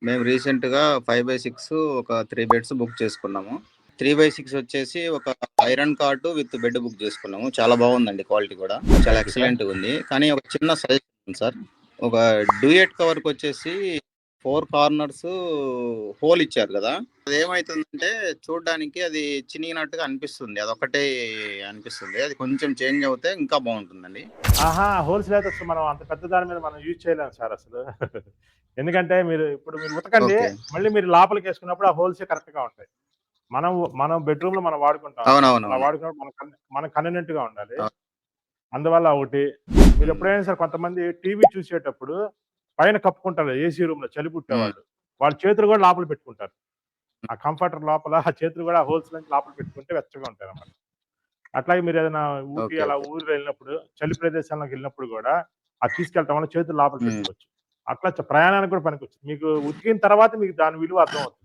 మేము రీసెంట్‌గా 5/6 ఒక 3 బెడ్స్ బుక్ చేసుకున్నాము. 3/6 వచ్చేసి ఒక iron cot with bed book చేసుకున్నాము. చాలా బాగుందండి క్వాలిటీ కూడా. చాలా థ్యాంక్ యూ సార్. ఎక్సలెంట్‌గా ఉంది. కానీ ఒక చిన్న సజెషన్ ఉంది సార్. ఒక డ్యూయట్ కవర్‌కి వచ్చేసి 4 కార్నర్స్ హోల్ ఇచ్చారు కదా! అదేమైతుందంటే చూడ్డానికి అది చినిగినట్టుగా అనిపిస్తుంది. అదొక్కటే అనిపిస్తుంది. అది కొంచెం చేంజ్ అవుతే ఇంకా బాగుంటుందండి. ఆహా! హోల్‌సేల్ అయితే అసలు మనం అంత పెద్ద దాని మీద మనం యూజ్ చేయలేము సార్ అసలు. ఎందుకంటే మీరు ఉతకండి, ఓకే. మళ్ళీ మీరు లోపలికేసుకున్నప్పుడు ఆ హోల్సే కరెక్ట్‌గా ఉంటాయి. మనం మనం బెడ్‌రూమ్‌లో మనం వాడుకుంటాం అది. అలా అవునవునవును. వాడుకున్నప్పుడు మనకు కన్వీనియంట్‌గా ఉండాలి. అవును. అందువల్ల ఒకటి. హ్మ్. మీరెప్పుడైనా సరే కొంతమంది టీవీ చూసేటప్పుడు పైన కప్పుకుంటారు ఏసీ రూమ్‌లో చలి హ్మ్. పుట్టేవాళ్ళు. వాళ్ళ చేతులు గూడా లోపల పెట్టుకుంటారు. ఆ కంఫర్టర్ లోపల ఆ చేతులు గూడా ఆ హోల్స్‌లోంచి లోపల పెట్టుకుంటే వెచ్చగా ఉంటాయన్నమాట. అట్లాగే మీరేదైనా ఊటీ ఓకే. అలా ఓకే. ఊరు వెళ్ళినప్పుడు, చలి ప్రదేశాల్లోకెళ్ళినప్పుడు గూడా అది తీసుకెళ్ళటం వల్ల చేతులు లోపల హ్మ్. పెట్టుకోవచ్చు. అట్లా ప్రయాణానికి కూడా పనికొచ్చింది. మీకు ఉతికిన తర్వాత మీకు దాని విలువ అర్థమవుతుంది.